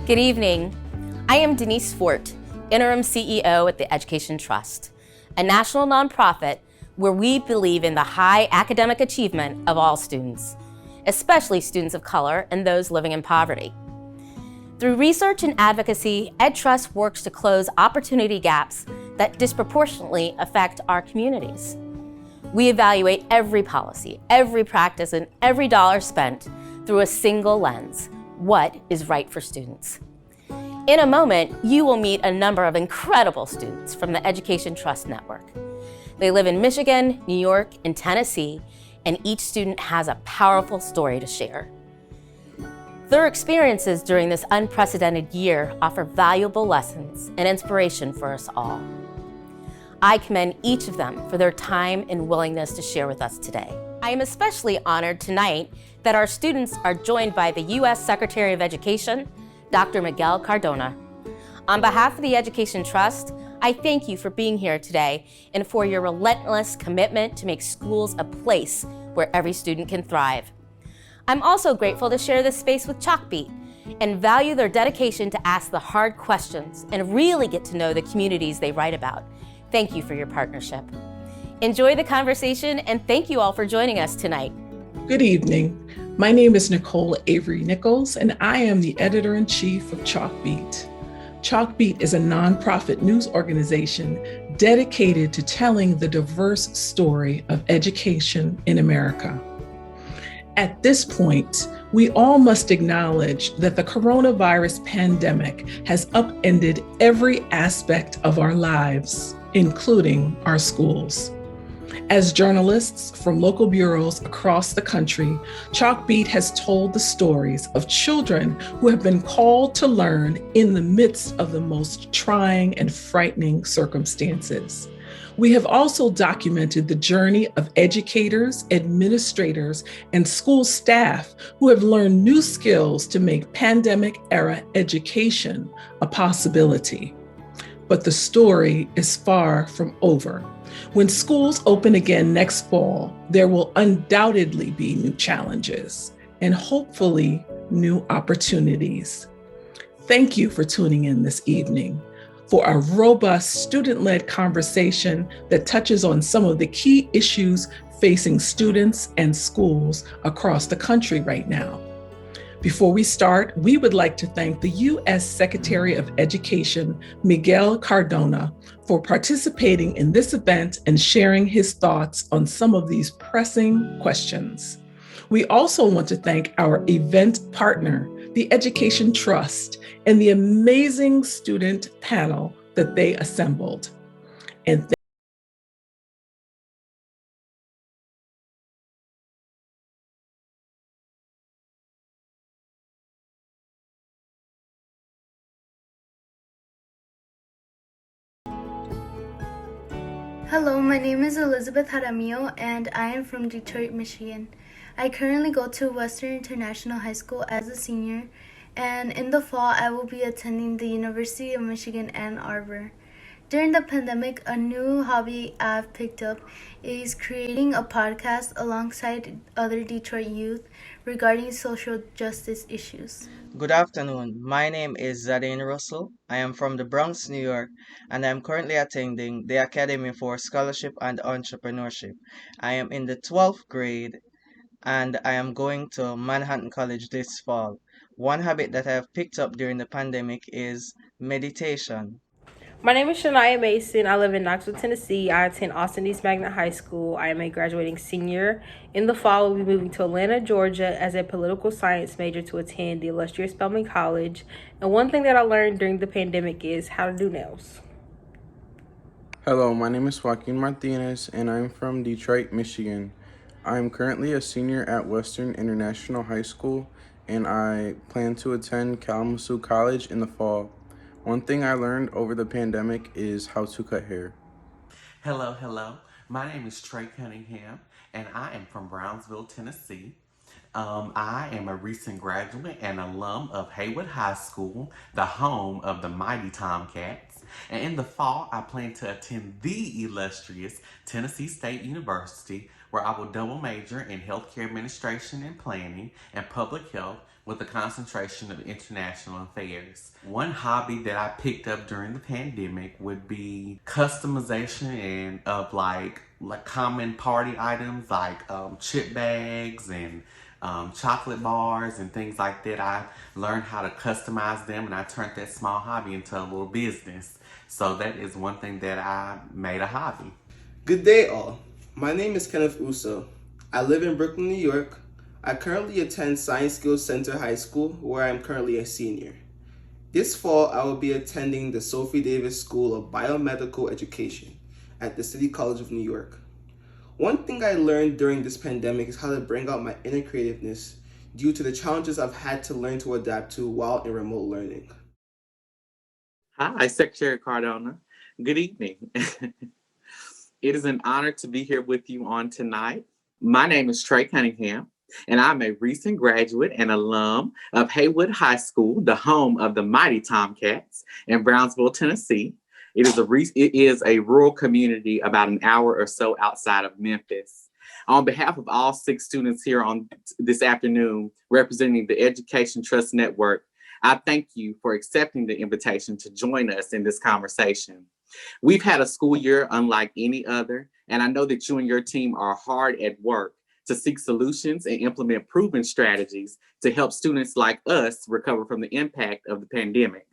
Good evening. I am Denise Forte, Interim CEO at the Education Trust, a national nonprofit where we believe in the high academic achievement of all students, especially students of color and those living in poverty. Through research and advocacy, EdTrust works to close opportunity gaps that disproportionately affect our communities. We evaluate every policy, every practice, and every dollar spent through a single lens: what is right for students? In a moment, you will meet a number of incredible students from the Education Trust Network. They live in Michigan, New York, and Tennessee, and each student has a powerful story to share. Their experiences during this unprecedented year offer valuable lessons and inspiration for us all. I commend each of them for their time and willingness to share with us today. I am especially honored tonight that our students are joined by the U.S. Secretary of Education, Dr. Miguel Cardona. On behalf of the Education Trust, I thank you for being here today and for your relentless commitment to make schools a place where every student can thrive. I'm also grateful to share this space with Chalkbeat and value their dedication to ask the hard questions and really get to know the communities they write about. Thank you for your partnership. Enjoy the conversation, and thank you all for joining us tonight. Good evening. My name is Nicole Avery Nichols, and I am the editor-in-chief of Chalkbeat. Chalkbeat is a nonprofit news organization dedicated to telling the diverse story of education in America. At this point, we all must acknowledge that the coronavirus pandemic has upended every aspect of our lives, including our schools. As journalists from local bureaus across the country, Chalkbeat has told the stories of children who have been called to learn in the midst of the most trying and frightening circumstances. We have also documented the journey of educators, administrators, and school staff who have learned new skills to make pandemic-era education a possibility. But the story is far from over. When schools open again next fall, there will undoubtedly be new challenges and hopefully new opportunities. Thank you for tuning in this evening for a robust student-led conversation that touches on some of the key issues facing students and schools across the country right now. Before we start, we would like to thank the U.S. Secretary of Education, Miguel Cardona, for participating in this event and sharing his thoughts on some of these pressing questions. We also want to thank our event partner, the Education Trust, and the amazing student panel that they assembled. And Hello, my name is Elizabeth Jaramillo, and I am from Detroit, Michigan. I currently go to Western International High School as a senior, and in the fall, I will be attending the University of Michigan, Ann Arbor. During the pandemic, a new hobby I've picked up is creating a podcast alongside other Detroit youth regarding social justice issues. Good afternoon. My name is Zadine Russell. I am from the Bronx, New York, and I am currently attending the Academy for Scholarship and Entrepreneurship. I am in the 12th grade, and I am going to Manhattan College this fall. One habit that I have picked up during the pandemic is meditation. My name is Shania Mason. I live in Knoxville, Tennessee. I attend Austin East Magnet High School. I am a graduating senior. In the fall, we'll be moving to Atlanta, Georgia as a political science major to attend the illustrious Spelman College. And one thing that I learned during the pandemic is how to do nails. Hello, my name is Joaquin Martinez, and I'm from Detroit, Michigan. I am currently a senior at Western International High School, and I plan to attend Kalamazoo College in the fall. One thing I learned over the pandemic is how to cut hair. Hello. My name is Trey Cunningham, and I am from Brownsville, Tennessee. I am a recent graduate and alum of Haywood High School, the home of the mighty Tomcats. And in the fall, I plan to attend the illustrious Tennessee State University, where I will double major in healthcare administration and planning and public health with a concentration of international affairs. One hobby that I picked up during the pandemic would be customization and of like common party items like chip bags and chocolate bars and things like that. I learned how to customize them, and I turned that small hobby into a little business. So that is one thing that I made a hobby. Good day, all. My name is Kenneth Uso. I live in Brooklyn, New York. I currently attend Science Skills Center High School, where I am currently a senior. This fall, I will be attending the Sophie Davis School of Biomedical Education at the City College of New York. One thing I learned during this pandemic is how to bring out my inner creativeness due to the challenges I've had to learn to adapt to while in remote learning. Hi, Secretary Cardona. Good evening. It is an honor to be here with you on tonight. My name is Trey Cunningham, and I'm a recent graduate and alum of Haywood High School, the home of the mighty Tomcats in Brownsville, Tennessee. It is a rural community about an hour or so outside of Memphis. On behalf of all 6 students here on this afternoon, representing the Education Trust Network, I thank you for accepting the invitation to join us in this conversation. We've had a school year unlike any other, and I know that you and your team are hard at work to seek solutions and implement proven strategies to help students like us recover from the impact of the pandemic.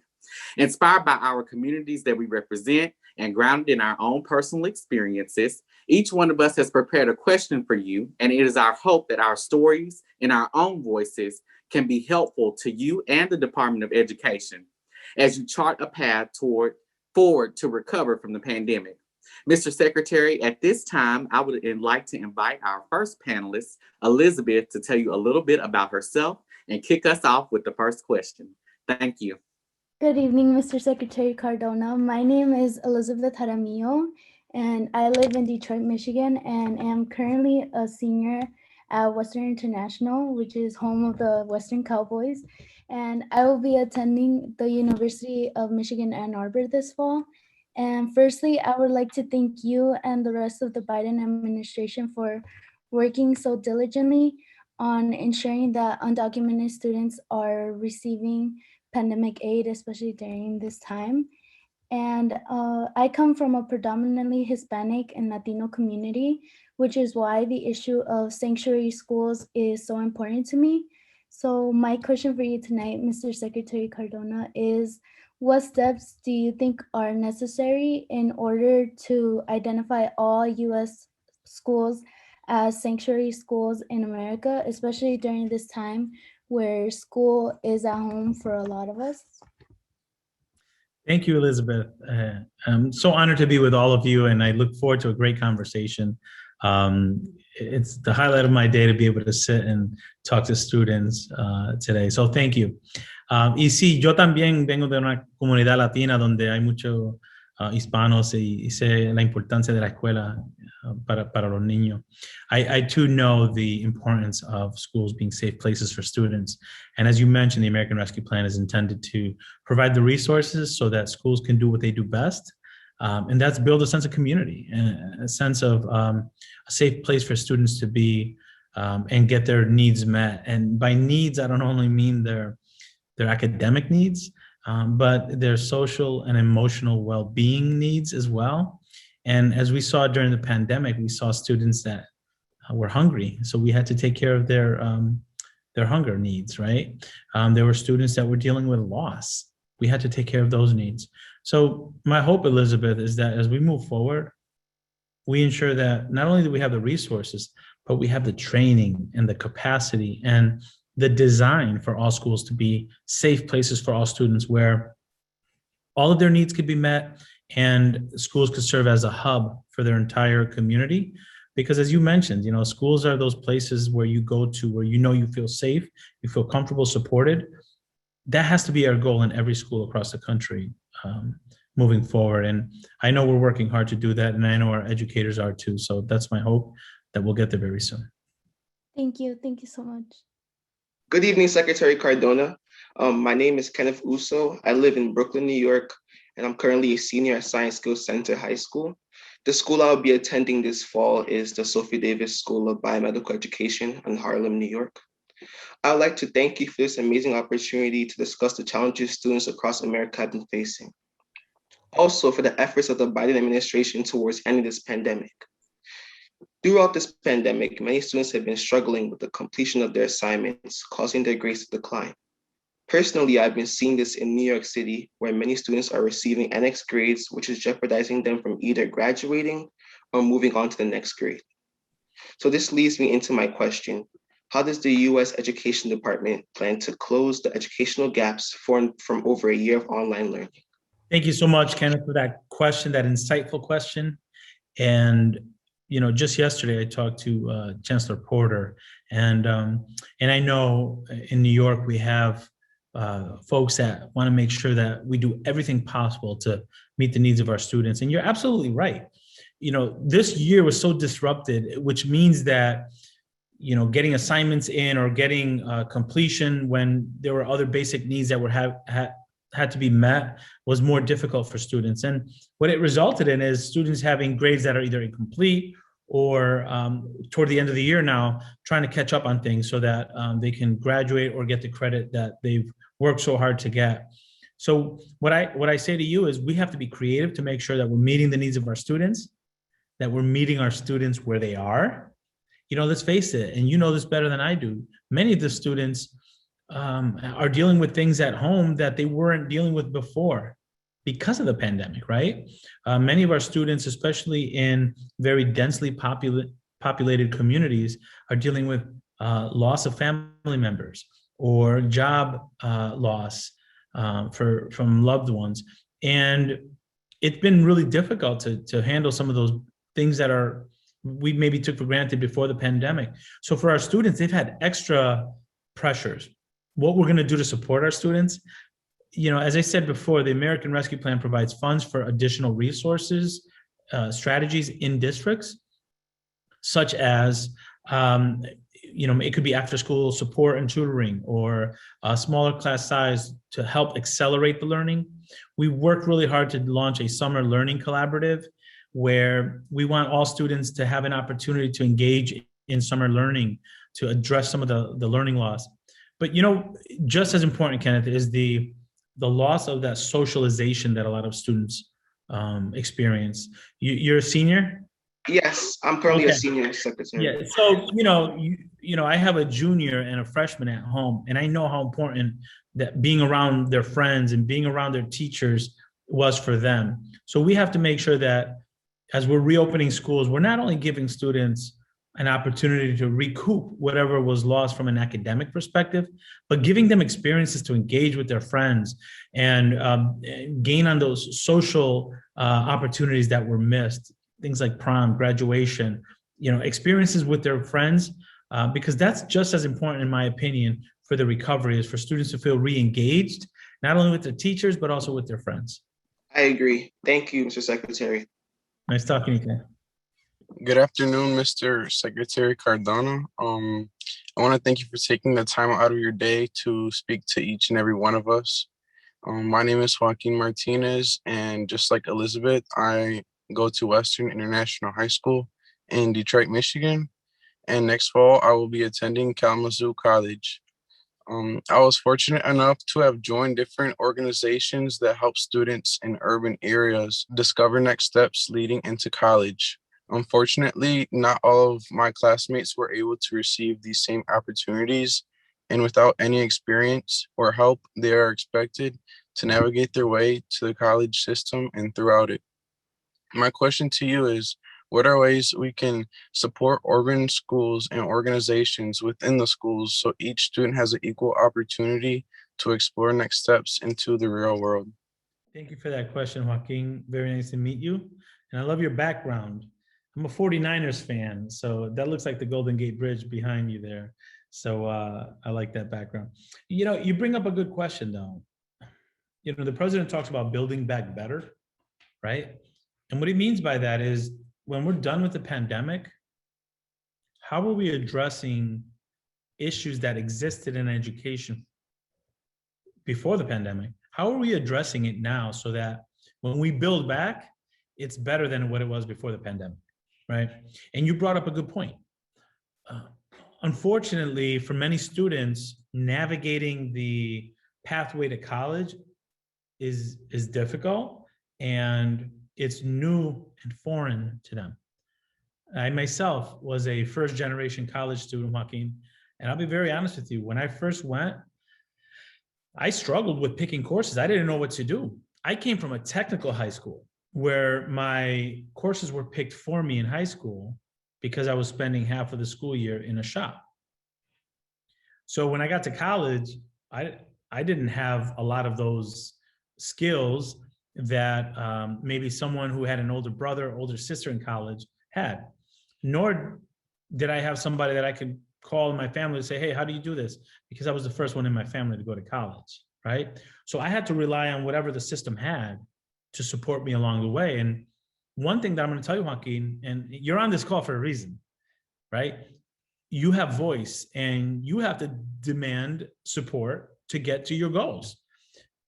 Inspired by our communities that we represent and grounded in our own personal experiences, each one of us has prepared a question for you, and it is our hope that our stories and our own voices can be helpful to you and the Department of Education as you chart a path forward to recover from the pandemic. Mr. Secretary, at this time, I would like to invite our first panelist, Elizabeth, to tell you a little bit about herself and kick us off with the first question. Thank you. Good evening, Mr. Secretary Cardona. My name is Elizabeth Jaramillo, and I live in Detroit, Michigan, and am currently a senior at Western International, which is home of the Western Cowboys. And I will be attending the University of Michigan, Ann Arbor this fall. And firstly, I would like to thank you and the rest of the Biden administration for working so diligently on ensuring that undocumented students are receiving pandemic aid, especially during this time. And I come from a predominantly Hispanic and Latino community, which is why the issue of sanctuary schools is so important to me. So my question for you tonight, Mr. Secretary Cardona, is what steps do you think are necessary in order to identify all U.S. schools as sanctuary schools in America, especially during this time where school is at home for a lot of us? Thank you, Elizabeth. I'm so honored to be with all of you, and I look forward to a great conversation. It's the highlight of my day to be able to sit and talk to students today. So thank you. Y sí, yo también vengo de una comunidad latina donde hay muchos hispanos y sé la importancia de la escuela para los niños. I too know the importance of schools being safe places for students. And as you mentioned, the American Rescue Plan is intended to provide the resources so that schools can do what they do best. And that's build a sense of community and a sense of a safe place for students to be and get their needs met. And by needs, I don't only mean their academic needs, but their social and emotional well-being needs as well. And as we saw during the pandemic, we saw students that were hungry. So we had to take care of their hunger needs, right? There were students that were dealing with loss. We had to take care of those needs. So my hope, Elizabeth, is that as we move forward, we ensure that not only do we have the resources, but we have the training and the capacity and the design for all schools to be safe places for all students where all of their needs could be met and schools could serve as a hub for their entire community. Because as you mentioned, schools are those places where you go to, where you feel safe, you feel comfortable, supported. That has to be our goal in every school across the country moving forward. And I know we're working hard to do that, and I know our educators are too. So that's my hope that we'll get there very soon. Thank you. Thank you so much. Good evening, Secretary Cardona. My name is Kenneth Uso. I live in Brooklyn, New York, and I'm currently a senior at Science Skills Center High School. The school I'll be attending this fall is the Sophie Davis School of Biomedical Education in Harlem, New York. I would like to thank you for this amazing opportunity to discuss the challenges students across America have been facing. Also, for the efforts of the Biden administration towards ending this pandemic. Throughout this pandemic, many students have been struggling with the completion of their assignments, causing their grades to decline. Personally, I've been seeing this in New York City, where many students are receiving NX grades, which is jeopardizing them from either graduating or moving on to the next grade. So this leads me into my question. How does the US Education Department plan to close the educational gaps from over a year of online learning? Thank you so much, Kenneth, for that question, that insightful question. And just yesterday I talked to Chancellor Porter, and I know in New York we have folks that want to make sure that we do everything possible to meet the needs of our students. And you're absolutely right. This year was so disrupted, which means that getting assignments in or getting completion when there were other basic needs that were had to be met was more difficult for students. And what it resulted in is students having grades that are either incomplete or toward the end of the year now, trying to catch up on things so that they can graduate or get the credit that they've worked so hard to get. So what I say to you is we have to be creative to make sure that we're meeting the needs of our students, that we're meeting our students where they are. Let's face it, and you know this better than I do, many of the students are dealing with things at home that they weren't dealing with before because of the pandemic, right? Many of our students, especially in very densely populated communities, are dealing with loss of family members or job loss from loved ones. And it's been really difficult to handle some of those things that we maybe took for granted before the pandemic. So for our students, they've had extra pressures. What we're going to do to support our students, as I said before, the American Rescue Plan provides funds for additional resources, strategies in districts, such as, it could be after school support and tutoring or a smaller class size to help accelerate the learning. We worked really hard to launch a summer learning collaborative where we want all students to have an opportunity to engage in summer learning to address some of the learning loss. But just as important, Kenneth, is the loss of that socialization that a lot of students experience. You're a senior? Yes, I'm currently a senior secretary. Yeah, so I have a junior and a freshman at home, and I know how important that being around their friends and being around their teachers was for them. So we have to make sure that as we're reopening schools, we're not only giving students an opportunity to recoup whatever was lost from an academic perspective, but giving them experiences to engage with their friends and gain on those social opportunities that were missed, things like prom, graduation, experiences with their friends, because that's just as important, in my opinion, for the recovery, is for students to feel re-engaged, not only with their teachers, but also with their friends. I agree. Thank you, Mr. Secretary. Nice talking to you. Good afternoon, Mr. Secretary Cardona. I want to thank you for taking the time out of your day to speak to each and every one of us. My name is Joaquin Martinez, and just like Elizabeth, I go to Western International High School in Detroit, Michigan, and next fall I will be attending Kalamazoo College. I was fortunate enough to have joined different organizations that help students in urban areas discover next steps leading into college. Unfortunately, not all of my classmates were able to receive these same opportunities, and without any experience or help, they are expected to navigate their way to the college system and throughout it. My question to you is, what are ways we can support urban schools and organizations within the schools so each student has an equal opportunity to explore next steps into the real world? Thank you for that question, Joaquin. Very nice to meet you. And I love your background. I'm a 49ers fan, so that looks like the Golden Gate Bridge behind you there. So I like that background. You bring up a good question, though. The president talks about building back better, right? And what he means by that is, when we're done with the pandemic, how are we addressing issues that existed in education before the pandemic? How are we addressing it now so that when we build back, it's better than what it was before the pandemic, right? And you brought up a good point. unfortunately, for many students, navigating the pathway to college is difficult, and it's new and foreign to them. I myself was a first generation college student, Joaquin, and I'll be very honest with you. When I first went, I struggled with picking courses. I didn't know what to do. I came from a technical high school where my courses were picked for me in high school because I was spending half of the school year in a shop. So when I got to college, I didn't have a lot of those skills that maybe someone who had an older brother, older sister in college had. Nor did I have somebody that I could call in my family and say, hey, how do you do this? Because I was the first one in my family to go to college, right? So I had to rely on whatever the system had to support me along the way. And one thing that I'm going to tell you, Joaquin, and you're on this call for a reason, right? You have voice and you have to demand support to get to your goals.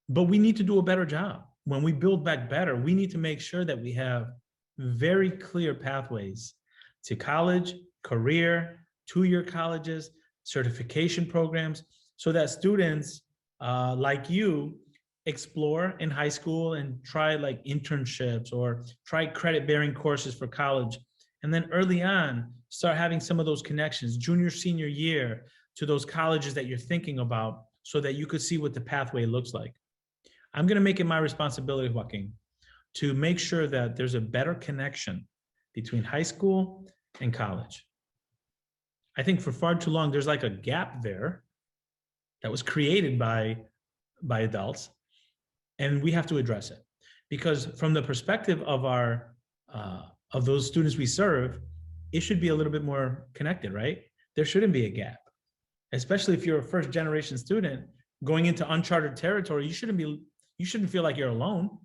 But we need to do a better job. When we build back better, we need to make sure that we have very clear pathways to college, career, two-year colleges, certification programs, so that students like you explore in high school and try like internships or try credit-bearing courses for college. And then early on, start having some of those connections, junior, senior year, to those colleges that you're thinking about so that you could see what the pathway looks like. I'm gonna make it my responsibility, Joaquin, to make sure that there's a better connection between high school and college. I think for far too long, there's like a gap there that was created by adults, and we have to address it. Because from the perspective of of those students we serve, it should be a little bit more connected, right? There shouldn't be a gap, especially if you're a first generation student going into uncharted territory. You shouldn't feel like you're alone,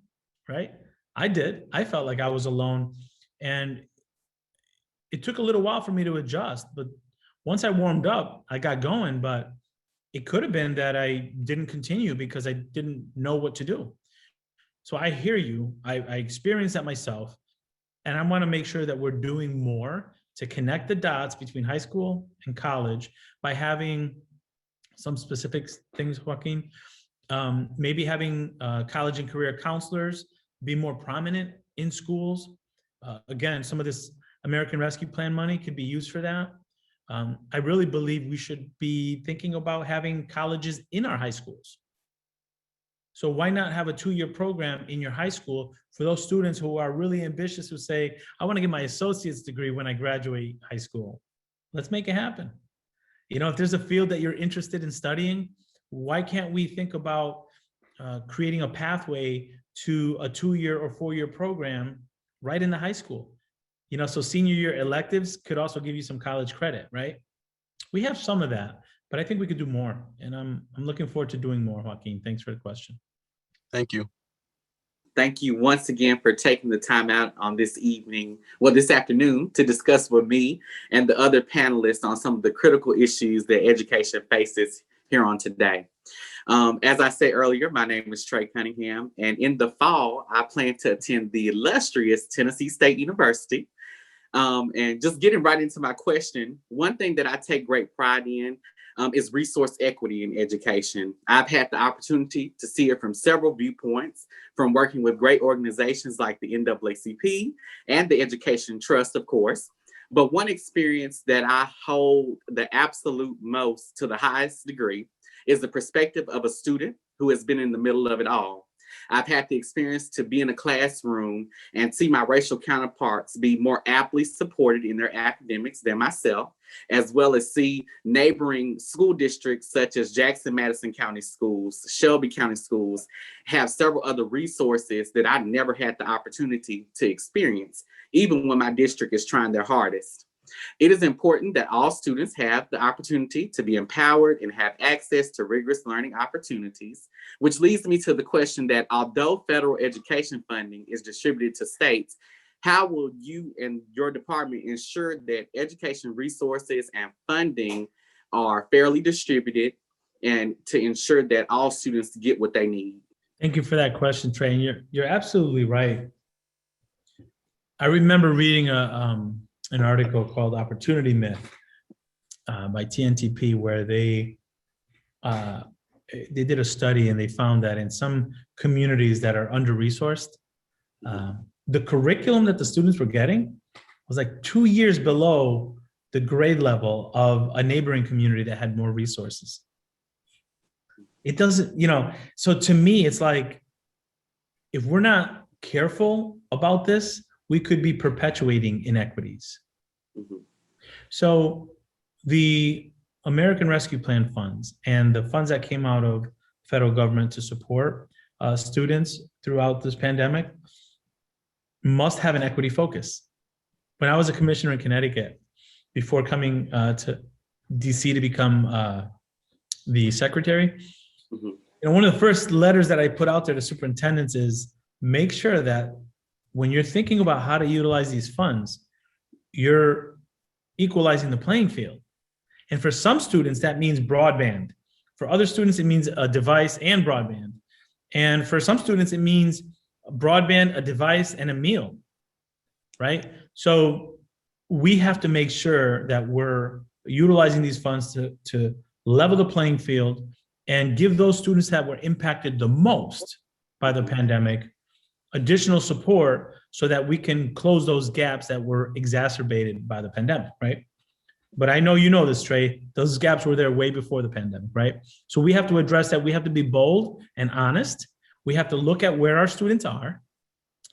right? I did. I felt like I was alone, and it took a little while for me to adjust, but once I warmed up, I got going. But it could have been that I didn't continue because I didn't know what to do. So I hear you. I experienced that myself, and I want to make sure that we're doing more to connect the dots between high school and college by having some specific things, Joaquin. Maybe having college and career counselors be more prominent in schools. Again, some of this American Rescue Plan money could be used for that. I really believe we should be thinking about having colleges in our high schools. So why not have a 2-year program in your high school for those students who are really ambitious, who say, I want to get my associate's degree when I graduate high school. Let's make it happen. You know, if there's a field that you're interested in studying, why can't we think about creating a pathway to a 2-year or 4-year program right in the high school? You know, so senior year electives could also give you some college credit, right? We have some of that, but I think we could do more. And I'm looking forward to doing more, Joaquin. Thanks for the question. Thank you. Thank you once again for taking the time out on this this afternoon, to discuss with me and the other panelists on some of the critical issues that education faces here on today. As I said earlier, my name is Trey Cunningham, and in the fall, I plan to attend the illustrious Tennessee State University. And just getting right into my question, one thing that I take great pride in is resource equity in education. I've had the opportunity to see it from several viewpoints, from working with great organizations like the NAACP and the Education Trust, of course. But one experience that I hold the absolute most, to the highest degree, is the perspective of a student who has been in the middle of it all. I've had the experience to be in a classroom and see my racial counterparts be more aptly supported in their academics than myself, as well as see neighboring school districts such as Jackson-Madison County Schools, Shelby County Schools, have several other resources that I never had the opportunity to experience, even when my district is trying their hardest. It is important that all students have the opportunity to be empowered and have access to rigorous learning opportunities, which leads me to the question that although federal education funding is distributed to states, how will you and your department ensure that education resources and funding are fairly distributed and to ensure that all students get what they need? Thank you for that question, Trey. And you're absolutely right. I remember reading an article called Opportunity Myth by TNTP where they did a study and they found that in some communities that are under-resourced, the curriculum that the students were getting was like 2 years below the grade level of a neighboring community that had more resources. It doesn't, so to me, it's like, if we're not careful about this, we could be perpetuating inequities. So the American Rescue Plan funds and the funds that came out of federal government to support students throughout this pandemic must have an equity focus. When I was a commissioner in Connecticut, before coming to DC to become the secretary, one of the first letters that I put out there to superintendents is make sure that when you're thinking about how to utilize these funds, you're equalizing the playing field. And for some students, that means broadband. For other students, it means a device and broadband. And for some students, it means broadband, a device, and a meal, right? So we have to make sure that we're utilizing these funds to level the playing field and give those students that were impacted the most by the pandemic additional support so that we can close those gaps that were exacerbated by the pandemic, right? But I know you know this, Trey, those gaps were there way before the pandemic, right? So we have to address that. We have to be bold and honest. We have to look at where our students are,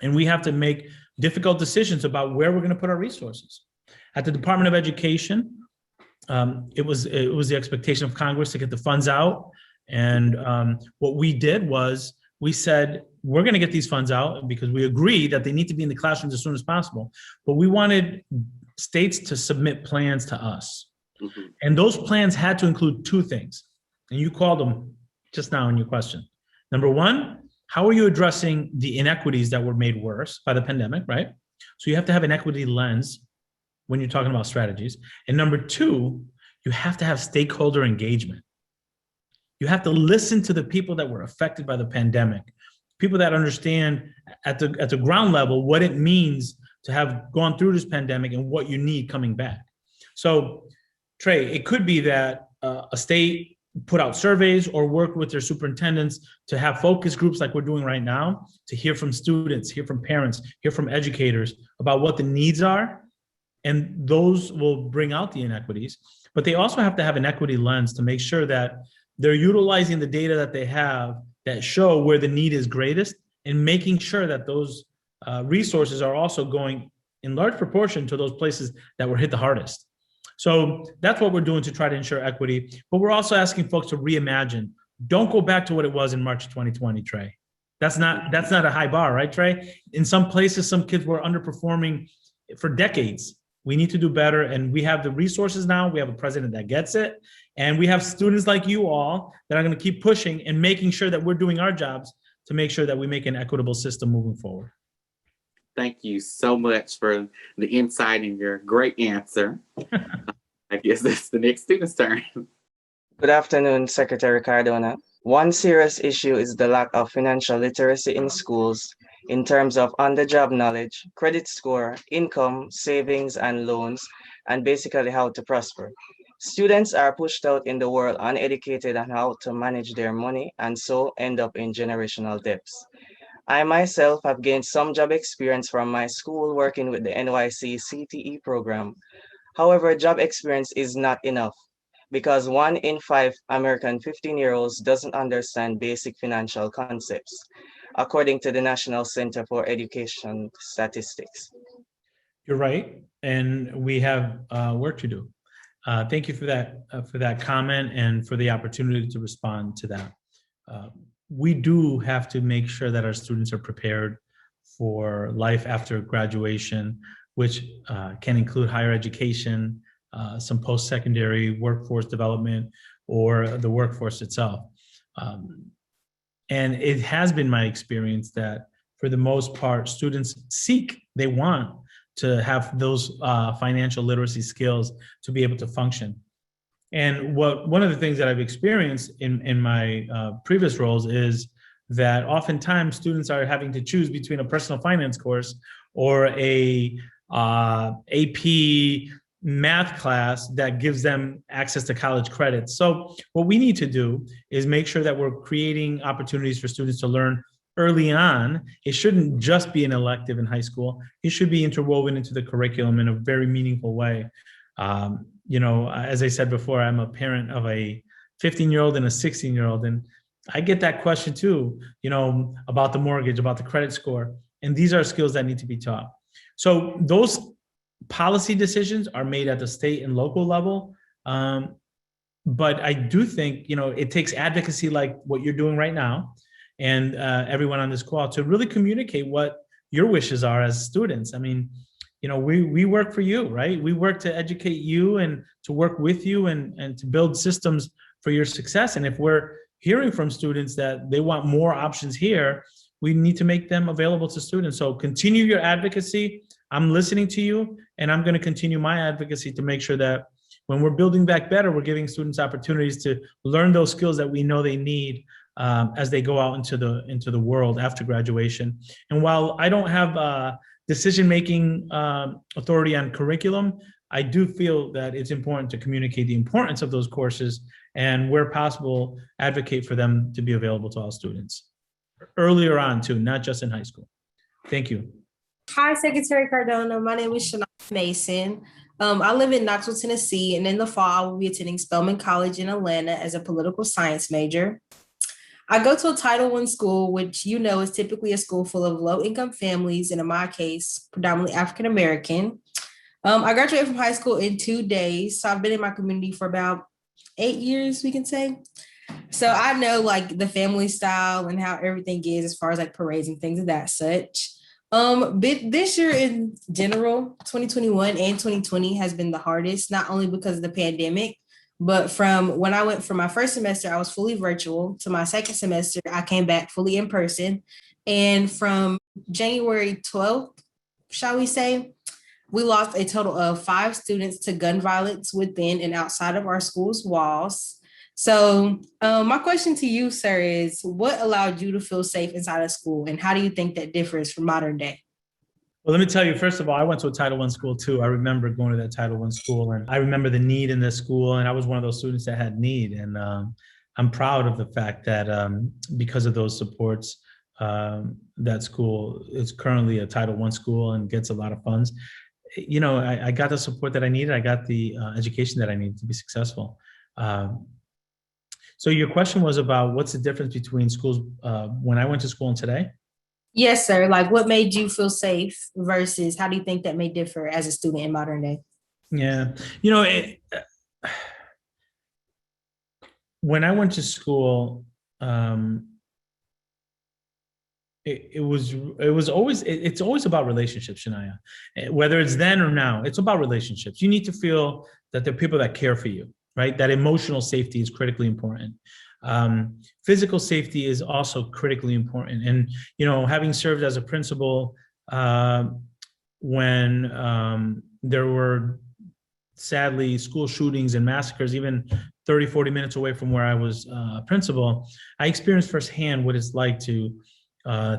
and we have to make difficult decisions about where we're going to put our resources. At the Department of Education, it was the expectation of Congress to get the funds out. And what we did was we said, we're going to get these funds out because we agree that they need to be in the classrooms as soon as possible. But we wanted states to submit plans to us. And those plans had to include two things. And you called them just now in your question. Number one, how are you addressing the inequities that were made worse by the pandemic, right? So you have to have an equity lens when you're talking about strategies. And number two, you have to have stakeholder engagement. You have to listen to the people that were affected by the pandemic, people that understand at the ground level what it means to have gone through this pandemic and what you need coming back. So, Trey, it could be that a state put out surveys or work with their superintendents to have focus groups like we're doing right now, to hear from students, hear from parents, hear from educators about what the needs are. And those will bring out the inequities. But they also have to have an equity lens to make sure that they're utilizing the data that they have that show where the need is greatest and making sure that those resources are also going in large proportion to those places that were hit the hardest. So that's what we're doing to try to ensure equity. But we're also asking folks to reimagine. Don't go back to what it was in March 2020, Trey. That's not a high bar, right, Trey? In some places, some kids were underperforming for decades. We need to do better, and we have the resources now. We have a president that gets it, and we have students like you all that are going to keep pushing and making sure that we're doing our jobs to make sure that we make an equitable system moving forward. Thank you so much for the insight and your great answer. I guess that's the next student's turn. Good afternoon, Secretary Cardona. One serious issue is the lack of financial literacy in schools in terms of on-the-job knowledge, credit score, income, savings, and loans, and basically how to prosper. Students are pushed out in the world uneducated on how to manage their money and so end up in generational debts. I myself have gained some job experience from my school working with the NYC CTE program. However, job experience is not enough because 1 in 5 American 15-year-olds doesn't understand basic financial concepts, according to the National Center for Education Statistics. You're right, and we have work to do. Thank you for that comment and for the opportunity to respond to that. We do have to make sure that our students are prepared for life after graduation, which can include higher education, some post-secondary workforce development, or the workforce itself. And it has been my experience that for the most part, students they want to have those financial literacy skills to be able to function. And one of the things that I've experienced in my previous roles is that oftentimes students are having to choose between a personal finance course or a AP math class that gives them access to college credits. So what we need to do is make sure that we're creating opportunities for students to learn early on. It shouldn't just be an elective in high school. It should be interwoven into the curriculum in a very meaningful way. As I said before, I'm a parent of a 15-year-old and a 16-year-old, and I get that question too, about the mortgage, about the credit score. And these are skills that need to be taught. So those policy decisions are made at the state and local level. But I do think, it takes advocacy like what you're doing right now and everyone on this call to really communicate what your wishes are as students. I mean, we work for you, right? We work to educate you and to work with you and to build systems for your success. And if we're hearing from students that they want more options here, we need to make them available to students. So continue your advocacy. I'm listening to you, and I'm going to continue my advocacy to make sure that when we're building back better, we're giving students opportunities to learn those skills that we know they need as they go out into the world after graduation. And while I don't have decision-making authority on curriculum, I do feel that it's important to communicate the importance of those courses and, where possible, advocate for them to be available to all students earlier on too, not just in high school. Thank you. Hi, Secretary Cardona. My name is Shania Mason. I live in Knoxville, Tennessee, and in the fall, I will be attending Spelman College in Atlanta as a political science major. I go to a Title I school, which is typically a school full of low-income families, and in my case, predominantly African-American. I graduated from high school in 2 days, so I've been in my community for about 8 years, we can say. So I know the family style and how everything is as far as parades and things of that such. But this year in general, 2021 and 2020 has been the hardest, not only because of the pandemic, but from when I went from my first semester, I was fully virtual, to my second semester, I came back fully in person. And from January 12th, shall we say, we lost a total of 5 students to gun violence within and outside of our school's walls. So my question to you, sir, is what allowed you to feel safe inside of school, and how do you think that differs from modern day? Well, let me tell you, first of all, I went to a Title I school too. I remember going to that Title I school, and I remember the need in this school, and I was one of those students that had need. And I'm proud of the fact that because of those supports, that school is currently a Title I school and gets a lot of funds. I got the support that I needed. I got the education that I needed to be successful. So your question was about what's the difference between schools when I went to school and today? Yes, sir. What made you feel safe versus how do you think that may differ as a student in modern day? Yeah. When I went to school, it's always about relationships, Shania. Whether it's then or now, it's about relationships. You need to feel that there are people that care for you, right? That emotional safety is critically important. Physical safety is also critically important. And, having served as a principal when there were sadly school shootings and massacres, even 30, 40 minutes away from where I was principal, I experienced firsthand what it's like to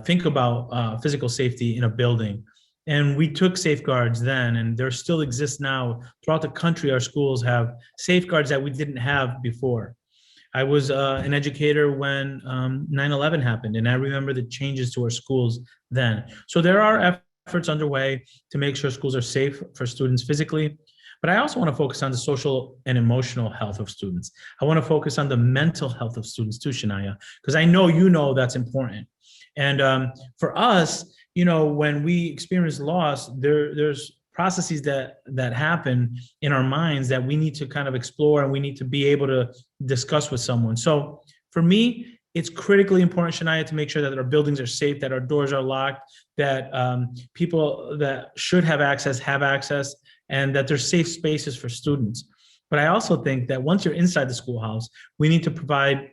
think about physical safety in a building. And we took safeguards then, and there still exist now. Throughout the country, our schools have safeguards that we didn't have before. I was an educator when 9/11 happened, and I remember the changes to our schools then. So there are efforts underway to make sure schools are safe for students physically, but I also want to focus on the social and emotional health of students. I want to focus on the mental health of students too, Shania, because I know that's important. And for us, when we experience loss, there's processes that happen in our minds that we need to kind of explore, and we need to be able to discuss with someone. So for me, it's critically important, Shania, to make sure that our buildings are safe, that our doors are locked, that people that should have access, and that there's safe spaces for students. But I also think that once you're inside the schoolhouse, we need to provide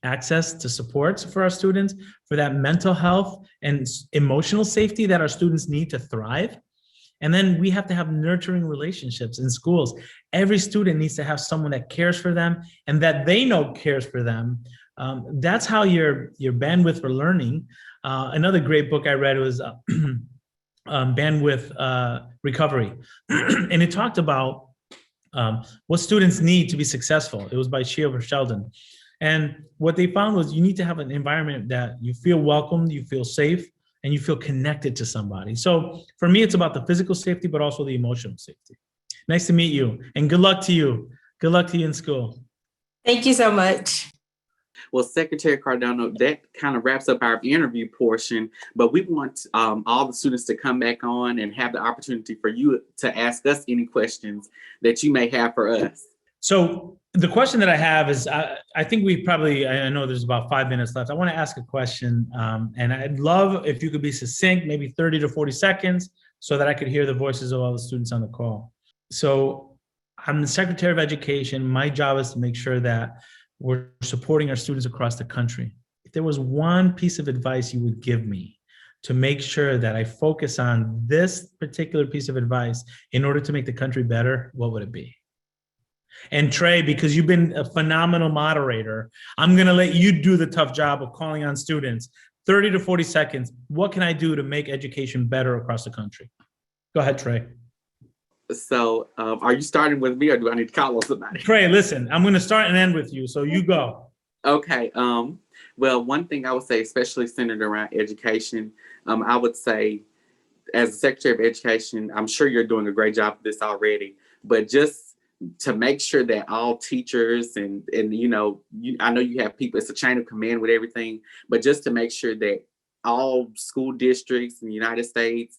access to supports for our students, for that mental health and emotional safety that our students need to thrive. And then we have to have nurturing relationships in schools. Every student needs to have someone that cares for them and that they know cares for them. That's how your bandwidth for learning. Another great book I read was bandwidth recovery. And it talked about what students need to be successful. It was by Shiva Sheldon. And what they found was you need to have an environment that you feel welcomed, you feel safe, and you feel connected to somebody. So for me, it's about the physical safety, but also the emotional safety. Nice to meet you, and good luck to you. Good luck to you in school. Thank you so much. Well, Secretary Cardona, that kind of wraps up our interview portion, but we want all the students to come back on and have the opportunity for you to ask us any questions that you may have for us. So the question that I have is, I think I know there's about 5 minutes left. I want to ask a question, and I'd love if you could be succinct, maybe 30 to 40 seconds, so that I could hear the voices of all the students on the call. So I'm the Secretary of Education. My job is to make sure that we're supporting our students across the country. If there was one piece of advice you would give me to make sure that I focus on this particular piece of advice in order to make the country better, what would it be? And Trey, because you've been a phenomenal moderator, I'm gonna let you do the tough job of calling on students. 30 to 40 seconds, what can I do to make education better across the country? Go ahead, Trey. So are you starting with me or do I need to call on somebody? Trey, listen, I'm gonna start and end with you, so you go. Okay, well, one thing I would say, especially centered around education, I would say, as the Secretary of Education, I'm sure you're doing a great job of this already, but just to make sure that all teachers and you know, I know you have people, it's a chain of command with everything, but just to make sure that all school districts in the United States,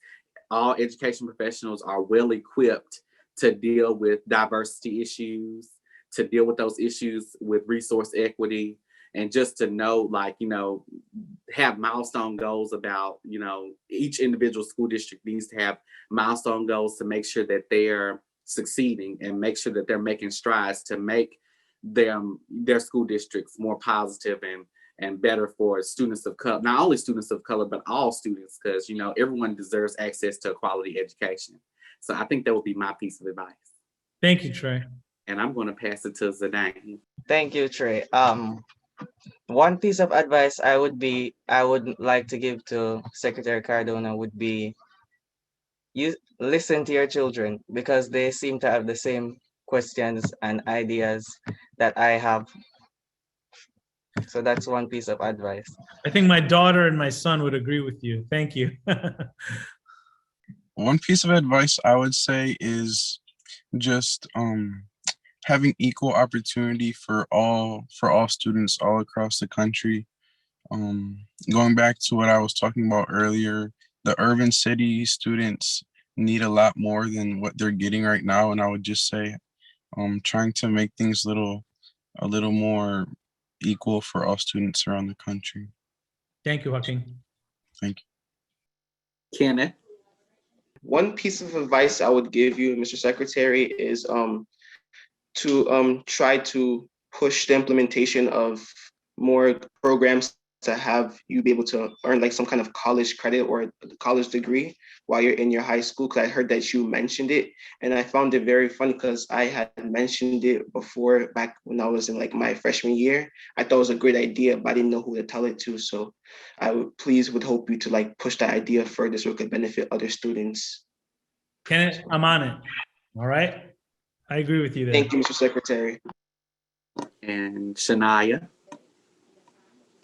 all education professionals are well equipped to deal with diversity issues, to deal with those issues with resource equity, and just to know, like, you know, have milestone goals about, you know, each individual school district needs to have milestone goals to make sure that they're succeeding and make sure that they're making strides to make their school districts more positive and better for students of color, not only students of color, but all students, because, you know, everyone deserves access to a quality education. So I think that would be my piece of advice. Thank you, Trey. And I'm going to pass it to Zidane. Thank you, Trey. One piece of advice I would like to give to Secretary Cardona would be, you listen to your children, because they seem to have the same questions and ideas that I have. So that's one piece of advice. I think my daughter and my son would agree with you. Thank you. One piece of advice I would say is just having equal opportunity for all students all across the country. Going back to what I was talking about earlier, the urban city students need a lot more than what they're getting right now, and I would just say trying to make things a little more equal for all students around the country. Thank you, Joaquin. Thank you. Kenneth? One piece of advice I would give you, Mr. Secretary, is to try to push the implementation of more programs to have you be able to earn like some kind of college credit or a college degree while you're in your high school, because I heard that you mentioned it. And I found it very funny because I had mentioned it before back when I was in like my freshman year. I thought it was a great idea, but I didn't know who to tell it to. So I would hope you to like push that idea further so it could benefit other students. Kenneth, I'm on it. All right. I agree with you there. Thank you, Mr. Secretary. And Shania?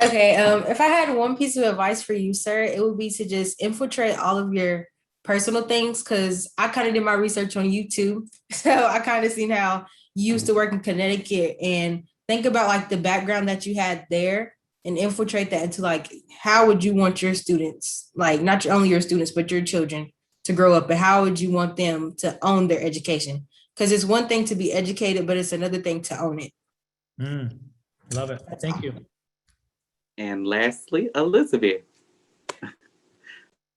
Okay, if I had one piece of advice for you, sir, it would be to just infiltrate all of your personal things, because I kind of did my research on YouTube. So I kind of seen how you used to work in Connecticut, and think about like the background that you had there and infiltrate that into like, how would you want your students, like not only your students, but your children to grow up, and how would you want them to own their education? Because it's one thing to be educated, but it's another thing to own it. Love it. Thank you. And lastly, Elizabeth.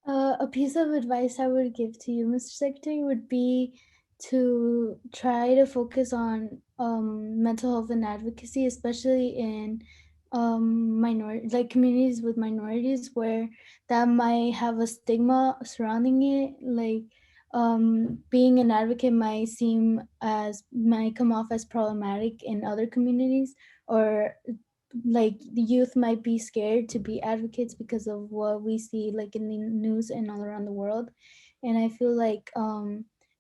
A piece of advice I would give to you, Mr. Secretary, would be to try to focus on mental health and advocacy, especially in communities with minorities, where that might have a stigma surrounding it. Like being an advocate might come off as problematic in other communities, or like the youth might be scared to be advocates because of what we see like in the news and all around the world. And I feel like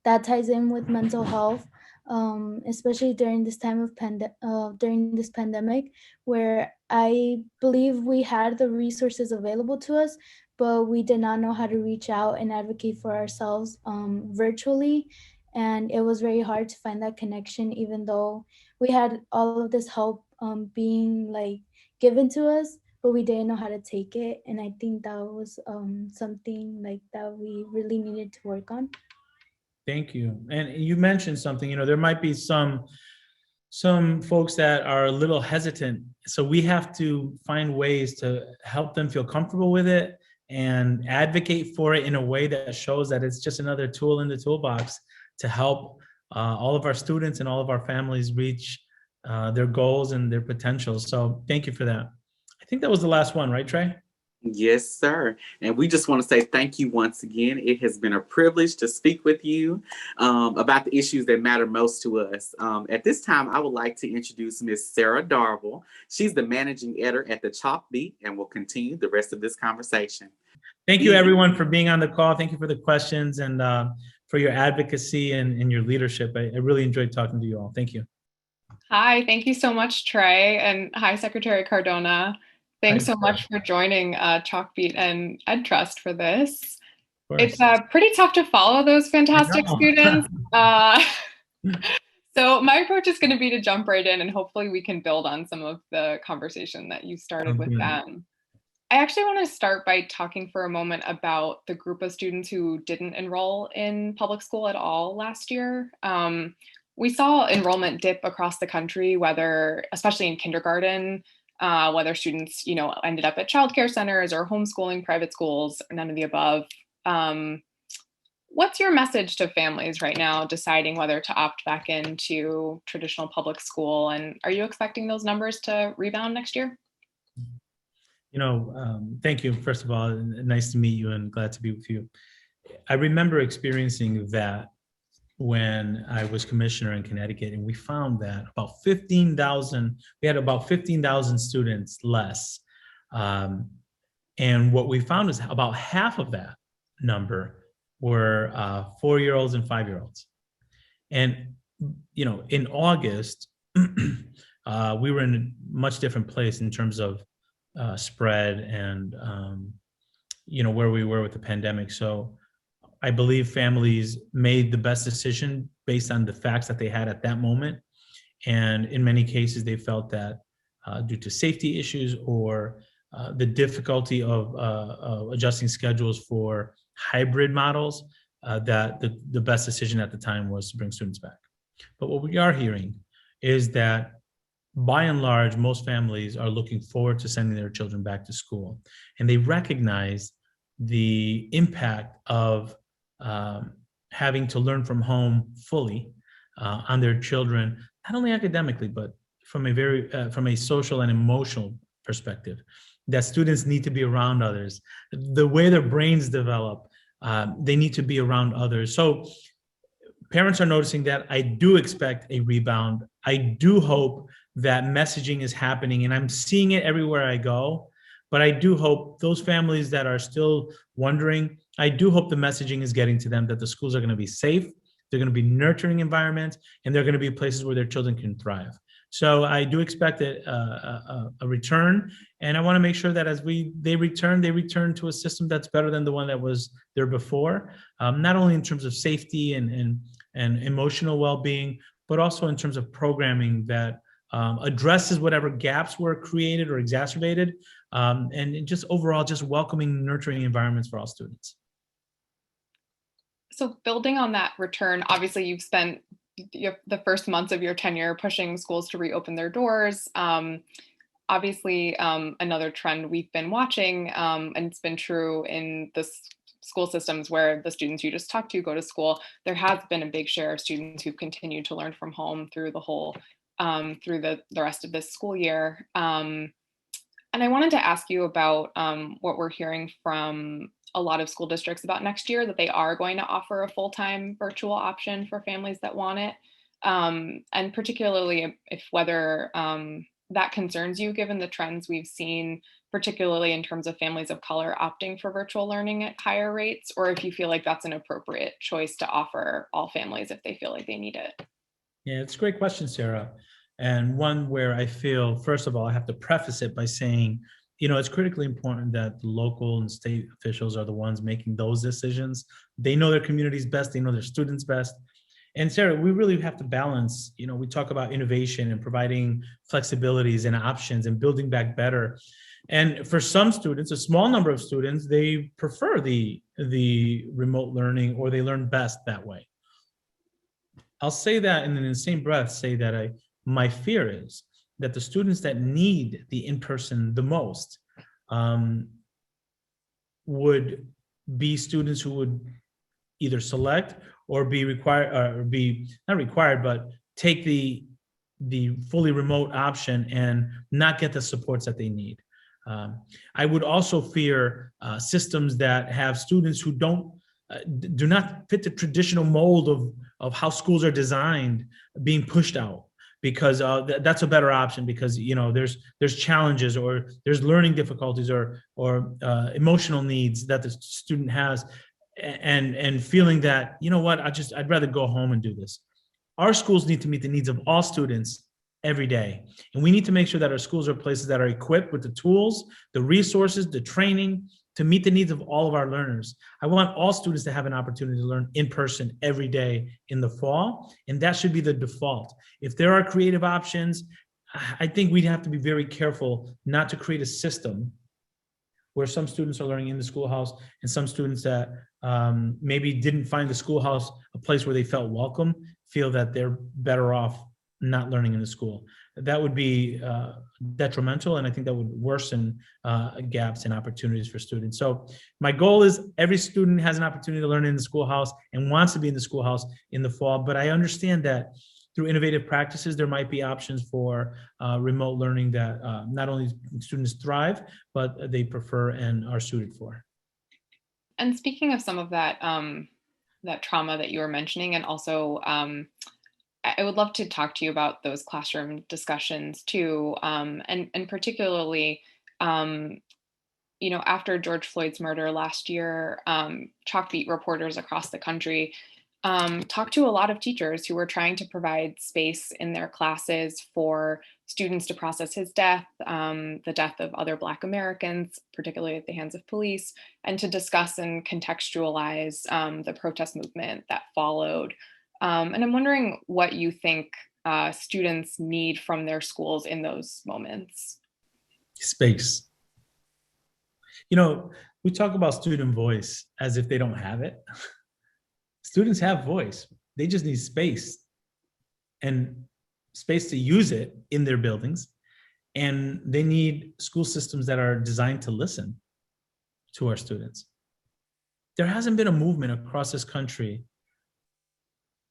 that ties in with mental health, especially during this time of during this pandemic, where I believe we had the resources available to us, but we did not know how to reach out and advocate for ourselves virtually. And it was very hard to find that connection, even though we had all of this help being like given to us, but we didn't know how to take it. And I think that was something like that we really needed to work on. Thank you. And you mentioned something, you know, there might be some folks that are a little hesitant. So we have to find ways to help them feel comfortable with it and advocate for it in a way that shows that it's just another tool in the toolbox to help all of our students and all of our families reach their goals and their potential. So thank you for that. I think that was the last one, right, Trey? Yes, sir. And we just want to say thank you once again. It has been a privilege to speak with you about the issues that matter most to us. At this time, I would like to introduce Miss Sarah Darville. She's the managing editor at the Chalkbeat, and will continue the rest of this conversation. Thank you, everyone, for being on the call. Thank you for the questions and for your advocacy and your leadership. I really enjoyed talking to you all. Thank you. Hi, thank you so much, Trey. And hi, Secretary Cardona. Thanks so much for joining Chalkbeat and EdTrust for this. It's pretty tough to follow those fantastic students. So my approach is going to be to jump right in, and hopefully we can build on some of the conversation that you started with them. I actually want to start by talking for a moment about the group of students who didn't enroll in public school at all last year. We saw enrollment dip across the country, especially in kindergarten, whether students, ended up at childcare centers or homeschooling private schools, or none of the above. What's your message to families right now deciding whether to opt back into traditional public school? And are you expecting those numbers to rebound next year? Thank you. First of all, nice to meet you and glad to be with you. I remember experiencing that when I was commissioner in Connecticut, and we found that we had about 15,000 students less. And what we found is about half of that number were 4-year-olds and 5-year-olds. And, in August, we were in a much different place in terms of spread and, where we were with the pandemic. So I believe families made the best decision based on the facts that they had at that moment. And in many cases, they felt that due to safety issues or the difficulty of adjusting schedules for hybrid models, that the best decision at the time was to bring students back. But what we are hearing is that by and large, most families are looking forward to sending their children back to school. And they recognize the impact of having to learn from home fully on their children, not only academically, but from a social and emotional perspective, that students need to be around others. The way their brains develop, they need to be around others. So parents are noticing that. I do expect a rebound. I do hope that messaging is happening, and I'm seeing it everywhere I go. But I do hope those families that are still wondering, I do hope the messaging is getting to them that the schools are going to be safe, they're going to be nurturing environments, and they're going to be places where their children can thrive. So I do expect a return, and I want to make sure that as they return to a system that's better than the one that was there before, not only in terms of safety and emotional well-being, but also in terms of programming that addresses whatever gaps were created or exacerbated, and just overall just welcoming, nurturing environments for all students. So building on that return, obviously you've spent the first months of your tenure pushing schools to reopen their doors. Obviously, another trend we've been watching, and it's been true in the school systems where the students you just talked to go to school, there has been a big share of students who've continued to learn from home through the whole, through the rest of this school year. And I wanted to ask you about what we're hearing from a lot of school districts about next year, that they are going to offer a full-time virtual option for families that want it. And particularly if whether that concerns you given the trends we've seen, particularly in terms of families of color opting for virtual learning at higher rates, or if you feel like that's an appropriate choice to offer all families if they feel like they need it. Yeah, it's a great question, Sarah. And one where I feel, first of all, I have to preface it by saying, it's critically important that the local and state officials are the ones making those decisions. They know their communities best, they know their students best. And Sarah, we really have to balance, we talk about innovation and providing flexibilities and options and building back better. And for some students, a small number of students, they prefer the remote learning, or they learn best that way. I'll say that, and then in the same breath say that my fear is that the students that need the in-person the most would be students who would either select or be required, or be not required, but take the fully remote option and not get the supports that they need. I would also fear systems that have students who do not fit the traditional mold of how schools are designed being pushed out, because that's a better option, because there's challenges, or there's learning difficulties, or emotional needs that the student has, and feeling that, I'd rather go home and do this. Our schools need to meet the needs of all students every day. And we need to make sure that our schools are places that are equipped with the tools, the resources, the training to meet the needs of all of our learners. I want all students to have an opportunity to learn in person every day in the fall, and that should be the default. If there are creative options, I think we'd have to be very careful not to create a system where some students are learning in the schoolhouse and some students that maybe didn't find the schoolhouse a place where they felt welcome, feel that they're better off not learning in the school. That would be detrimental, and I think that would worsen gaps and opportunities for students. So my goal is every student has an opportunity to learn in the schoolhouse and wants to be in the schoolhouse in the fall, but I understand that through innovative practices, there might be options for remote learning that not only students thrive, but they prefer and are suited for. And speaking of some of that, that trauma that you were mentioning, and also I would love to talk to you about those classroom discussions too, and particularly, after George Floyd's murder last year, Chalkbeat reporters across the country talked to a lot of teachers who were trying to provide space in their classes for students to process his death, the death of other Black Americans, particularly at the hands of police, and to discuss and contextualize the protest movement that followed. And I'm wondering what you think students need from their schools in those moments. Space. We talk about student voice as if they don't have it. Students have voice. They just need space, and space to use it in their buildings. And they need school systems that are designed to listen to our students. There hasn't been a movement across this country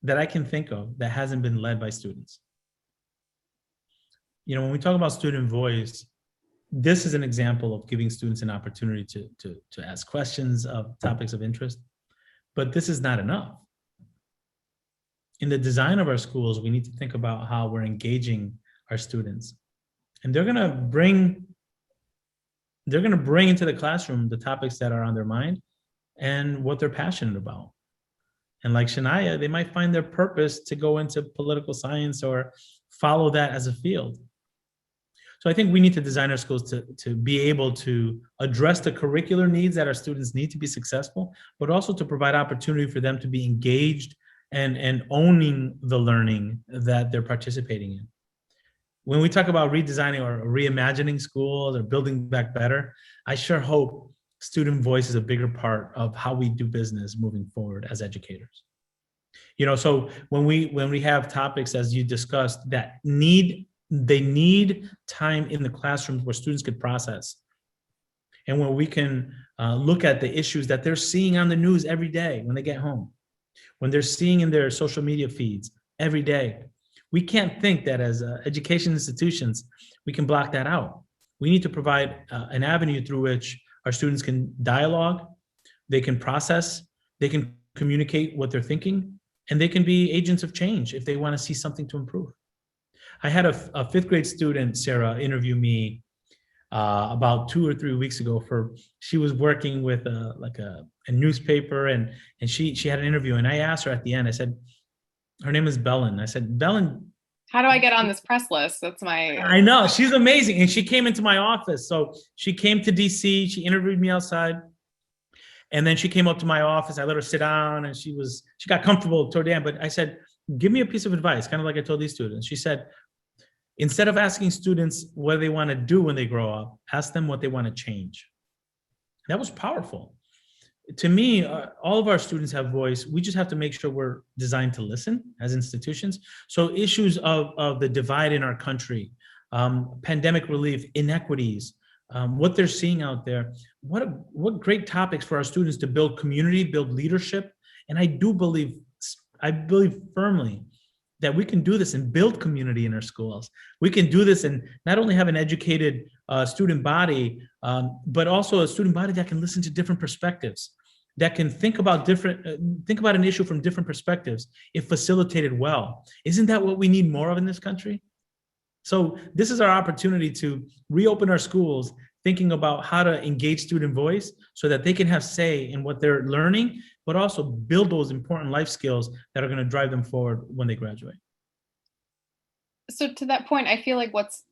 that I can think of that hasn't been led by students. When we talk about student voice, this is an example of giving students an opportunity to ask questions of topics of interest, but this is not enough. In the design of our schools, we need to think about how we're engaging our students. And they're gonna bring into the classroom the topics that are on their mind and what they're passionate about. And like Shania, they might find their purpose to go into political science or follow that as a field. So I think we need to design our schools to be able to address the curricular needs that our students need to be successful, but also to provide opportunity for them to be engaged and owning the learning that they're participating in. When we talk about redesigning or reimagining schools or building back better, I sure hope student voice is a bigger part of how we do business moving forward as educators. So when we have topics, as you discussed, that they need time in the classrooms where students could process, and where we can look at the issues that they're seeing on the news every day when they get home, when they're seeing in their social media feeds every day. We can't think that as education institutions, we can block that out. We need to provide an avenue through which our students can dialogue, they can process, they can communicate what they're thinking, and they can be agents of change if they want to see something to improve. I had a fifth grade student, Sarah, interview me about 2 or 3 weeks ago. She was working with a newspaper, and she had an interview, and I asked her at the end. I said, her name is Belen. I said, Belen, how do I get on this press list? That's I know, she's amazing. And she came into my office. So she came to DC, she interviewed me outside. And then she came up to my office. I let her sit down, and she got comfortable toward the end. But I said, give me a piece of advice, kind of like I told these students. She said, instead of asking students what they want to do when they grow up, ask them what they want to change. That was powerful. To me, all of our students have voice. We just have to make sure we're designed to listen as institutions. So issues of the divide in our country, pandemic relief, inequities, what they're seeing out there, what great topics for our students to build community, build leadership. And I believe firmly that we can do this and build community in our schools. We can do this and not only have an educated student body, but also a student body that can listen to different perspectives, that can think about an issue from different perspectives if facilitated well. Isn't that what we need more of in this country? So this is our opportunity to reopen our schools, thinking about how to engage student voice so that they can have say in what they're learning, but also build those important life skills that are going to drive them forward when they graduate. So to that point, I feel like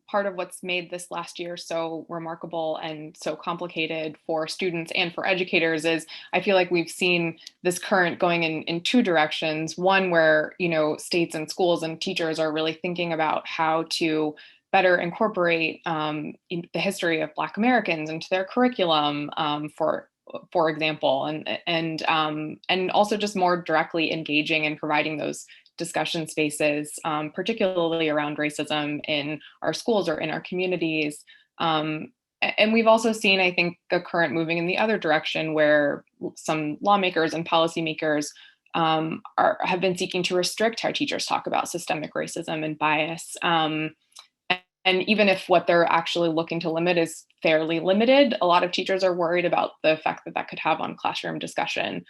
part of what's made this last year so remarkable and so complicated for students and for educators is I feel like we've seen this current going in two directions. One where, states and schools and teachers are really thinking about how to better incorporate the history of Black Americans into their curriculum, for example, and also just more directly engaging and providing those discussion spaces, particularly around racism in our schools or in our communities. And we've also seen, I think, the current moving in the other direction where some lawmakers and policymakers have been seeking to restrict how teachers talk about systemic racism and bias. And even if what they're actually looking to limit is fairly limited, a lot of teachers are worried about the effect that could have on classroom discussion.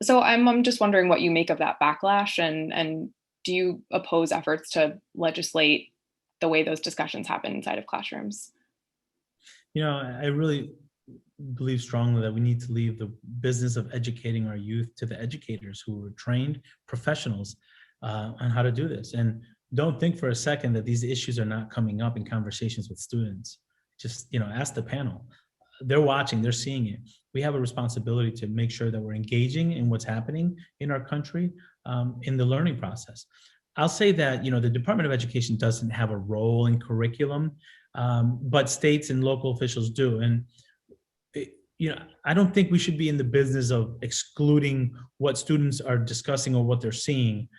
So I'm just wondering what you make of that backlash, and do you oppose efforts to legislate the way those discussions happen inside of classrooms? I really believe strongly that we need to leave the business of educating our youth to the educators who are trained professionals on how to do this. And don't think for a second that these issues are not coming up in conversations with students. Just, ask the panel. They're watching, they're seeing it. We have a responsibility to make sure that we're engaging in what's happening in our country in the learning process. I'll say that, the Department of Education doesn't have a role in curriculum, but states and local officials do. And, I don't think we should be in the business of excluding what students are discussing or what they're seeing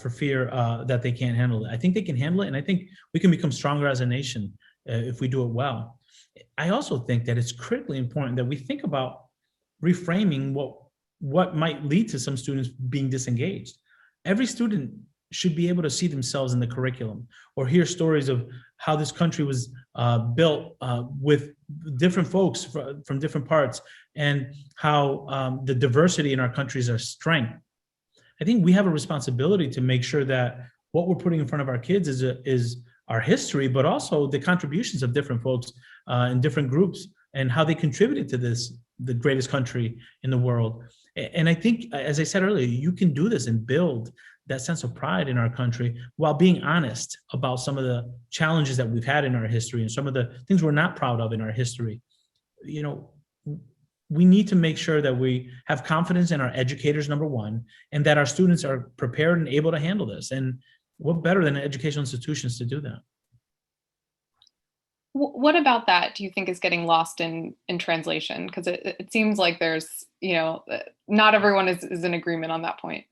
for fear that they can't handle it. I think they can handle it, and I think we can become stronger as a nation if we do it well. I also think that it's critically important that we think about reframing what might lead to some students being disengaged. Every student should be able to see themselves in the curriculum or hear stories of how this country was built with different folks from different parts, and how the diversity in our country is our strength. I think we have a responsibility to make sure that what we're putting in front of our kids is our history, but also the contributions of different folks in different groups and how they contributed to the greatest country in the world. And I think, as I said earlier, you can do this and build that sense of pride in our country while being honest about some of the challenges that we've had in our history and some of the things we're not proud of in our history. We need to make sure that we have confidence in our educators, number one, and that our students are prepared and able to handle this. And what better than educational institutions to do that? What about that do you think is getting lost in translation? Because it seems like there's, not everyone is in agreement on that point.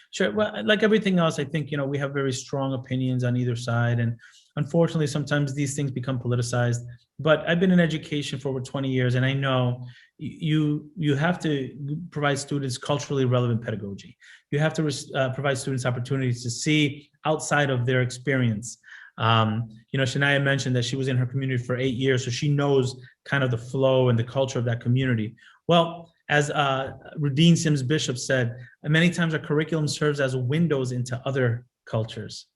Sure. Well, like everything else, I think, we have very strong opinions on either side. And unfortunately, sometimes these things become politicized. But I've been in education for over 20 years, and I know you have to provide students culturally relevant pedagogy. You have to provide students opportunities to see outside of their experience. Shania mentioned that she was in her community for 8 years, so she knows kind of the flow and the culture of that community. Well, as Rudine Sims Bishop said, many times our curriculum serves as windows into other cultures.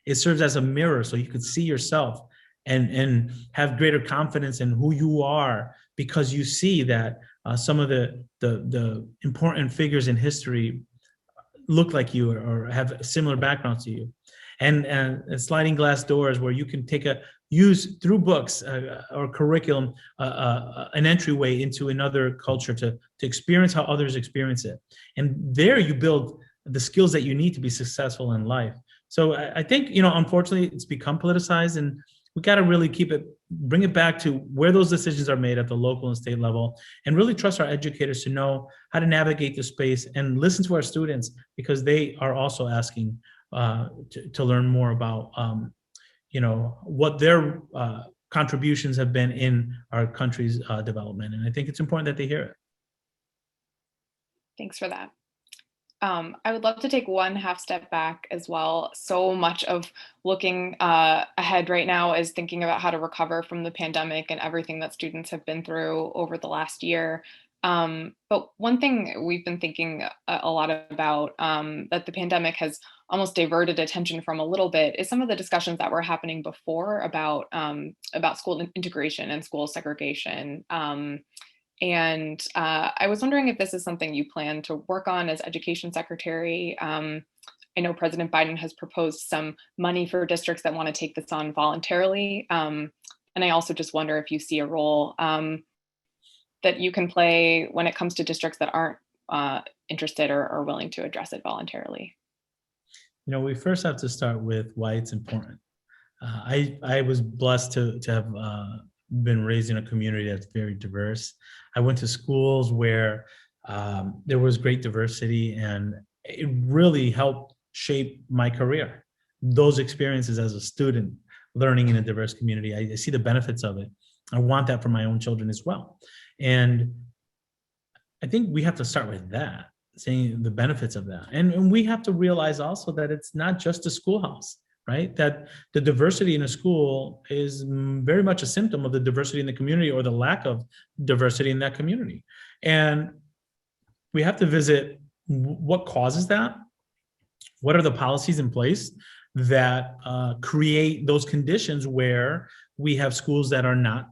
It serves as a mirror so you could see yourself and have greater confidence in who you are, because you see that some of the important figures in history look like you or have similar backgrounds to you. And sliding glass doors where you can use through books or curriculum an entryway into another culture to experience how others experience it. And there you build the skills that you need to be successful in life. So I think, unfortunately, it's become politicized, and we got to really bring it back to where those decisions are made at the local and state level, and really trust our educators to know how to navigate the space and listen to our students, because they are also asking to learn more about, what their contributions have been in our country's development. And I think it's important that they hear it. Thanks for that. I would love to take one half step back as well. So much of looking ahead right now is thinking about how to recover from the pandemic and everything that students have been through over the last year. But one thing we've been thinking a lot about that the pandemic has almost diverted attention from a little bit is some of the discussions that were happening before about school integration and school segregation. And I was wondering if this is something you plan to work on as Education Secretary. I know President Biden has proposed some money for districts that want to take this on voluntarily. And I also just wonder if you see a role that you can play when it comes to districts that aren't interested or willing to address it voluntarily. We first have to start with why it's important. I was blessed to have been raised in a community that's very diverse. I went to schools where there was great diversity, and it really helped shape my career. Those experiences as a student, learning in a diverse community, I see the benefits of it. I want that for my own children as well. And I think we have to start with that, saying the benefits of that. And we have to realize also that it's not just a schoolhouse, right? That the diversity in a school is very much a symptom of the diversity in the community or the lack of diversity in that community. And we have to visit what causes that. What are the policies in place that create those conditions where we have schools that are not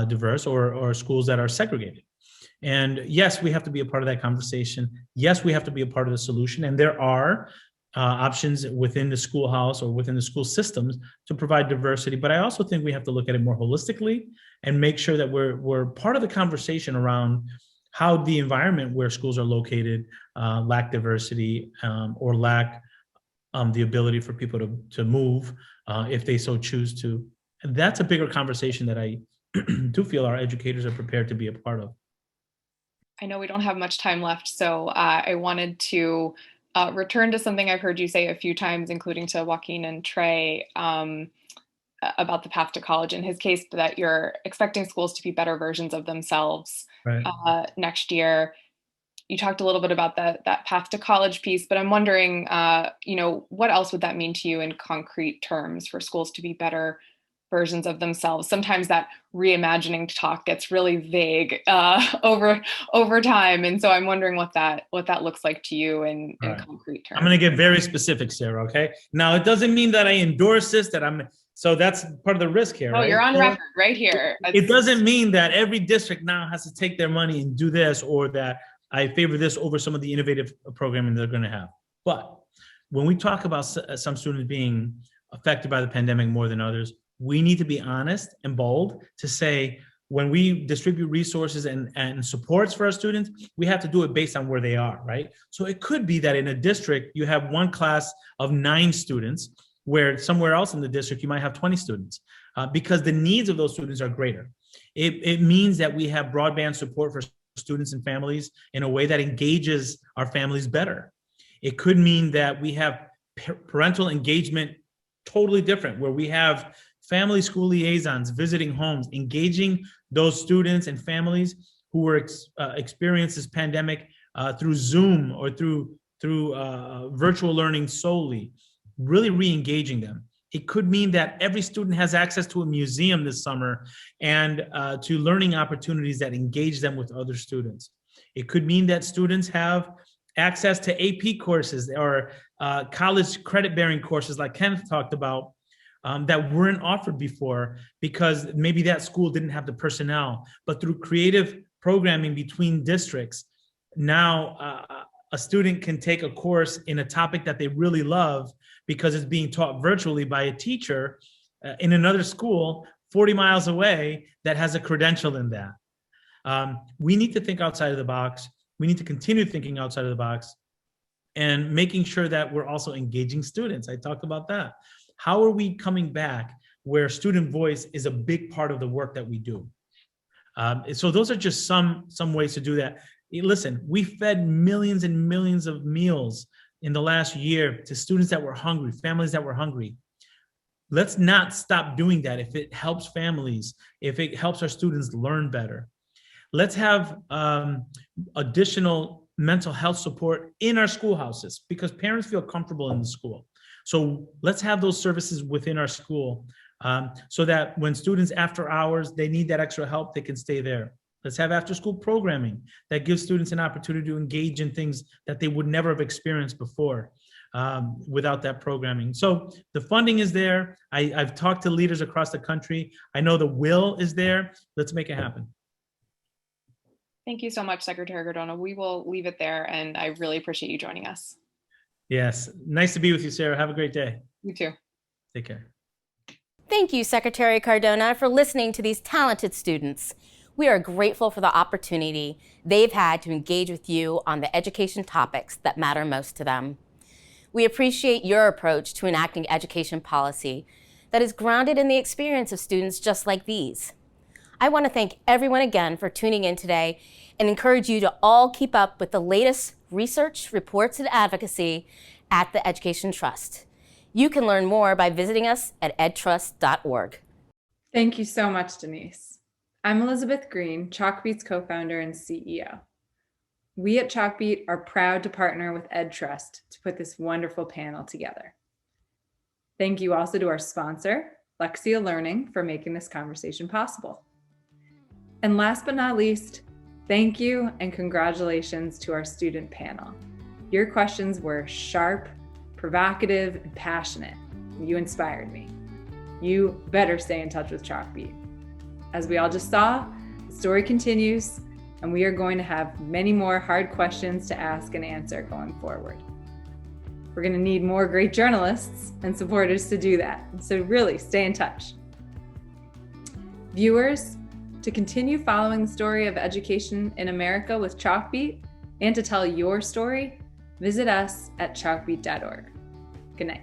diverse or schools that are segregated? And yes, we have to be a part of that conversation. Yes, we have to be a part of the solution. And there are options within the schoolhouse or within the school systems to provide diversity. But I also think we have to look at it more holistically and make sure that we're part of the conversation around how the environment where schools are located lack diversity or lack the ability for people to move if they so choose to. And that's a bigger conversation that I do feel our educators are prepared to be a part of. I know we don't have much time left, so I wanted to return to something I've heard you say a few times, including to Joaquin and Trey, about the path to college. In his case, that you're expecting schools to be better versions of themselves next year. You talked a little bit about that path to college piece, but I'm wondering, what else would that mean to you in concrete terms for schools to be better versions of themselves? Sometimes that reimagining talk gets really vague over time, and so I'm wondering what that looks like to you in concrete terms. I'm going to get very specific, Sarah. Okay. Now, it doesn't mean that I endorse this. So that's part of the risk here. Oh, right? You're on record right here. It doesn't mean that every district now has to take their money and do this, or that I favor this over some of the innovative programming they're going to have. But when we talk about some students being affected by the pandemic more than others, we need to be honest and bold to say, when we distribute resources and supports for our students, we have to do it based on where they are, right? So it could be that in a district, you have one class of 9 students, where somewhere else in the district, you might have 20 students because the needs of those students are greater. It means that we have broadband support for students and families in a way that engages our families better. It could mean that we have parental engagement totally different, where we have family school liaisons visiting homes, engaging those students and families who were experienced this pandemic through Zoom or through virtual learning solely, really re-engaging them. It could mean that every student has access to a museum this summer and to learning opportunities that engage them with other students. It could mean that students have access to AP courses or college credit-bearing courses like Kenneth talked about that weren't offered before because maybe that school didn't have the personnel. But through creative programming between districts, now a student can take a course in a topic that they really love because it's being taught virtually by a teacher in another school 40 miles away that has a credential in that. We need to think outside of the box. We need to continue thinking outside of the box and making sure that we're also engaging students. I talked about that. How are we coming back where student voice is a big part of the work that we do? So those are just some ways to do that. Listen, we fed millions and millions of meals in the last year to students that were hungry, families that were hungry. Let's not stop doing that if it helps families, if it helps our students learn better. Let's have additional mental health support in our schoolhouses because parents feel comfortable in the school. So let's have those services within our school so that when students after hours, they need that extra help, they can stay there. Let's have after school programming that gives students an opportunity to engage in things that they would never have experienced before without that programming. So the funding is there. I've talked to leaders across the country. I know the will is there. Let's make it happen. Thank you so much, Secretary Cardona. We will leave it there, and I really appreciate you joining us. Yes, nice to be with you, Sarah. Have a great day. You too. Take care. Thank you, Secretary Cardona, for listening to these talented students. We are grateful for the opportunity they've had to engage with you on the education topics that matter most to them. We appreciate your approach to enacting education policy that is grounded in the experience of students just like these. I want to thank everyone again for tuning in today and encourage you to all keep up with the latest research, reports, and advocacy at the Education Trust. You can learn more by visiting us at edtrust.org. Thank you so much, Denise. I'm Elizabeth Green, Chalkbeat's co-founder and CEO. We at Chalkbeat are proud to partner with EdTrust to put this wonderful panel together. Thank you also to our sponsor, Lexia Learning, for making this conversation possible. And last but not least, thank you and congratulations to our student panel. Your questions were sharp, provocative, and passionate. You inspired me. You better stay in touch with Chalkbeat. As we all just saw, the story continues, and we are going to have many more hard questions to ask and answer going forward. We're going to need more great journalists and supporters to do that. So really stay in touch. Viewers, to continue following the story of education in America with Chalkbeat and to tell your story, visit us at chalkbeat.org. Good night.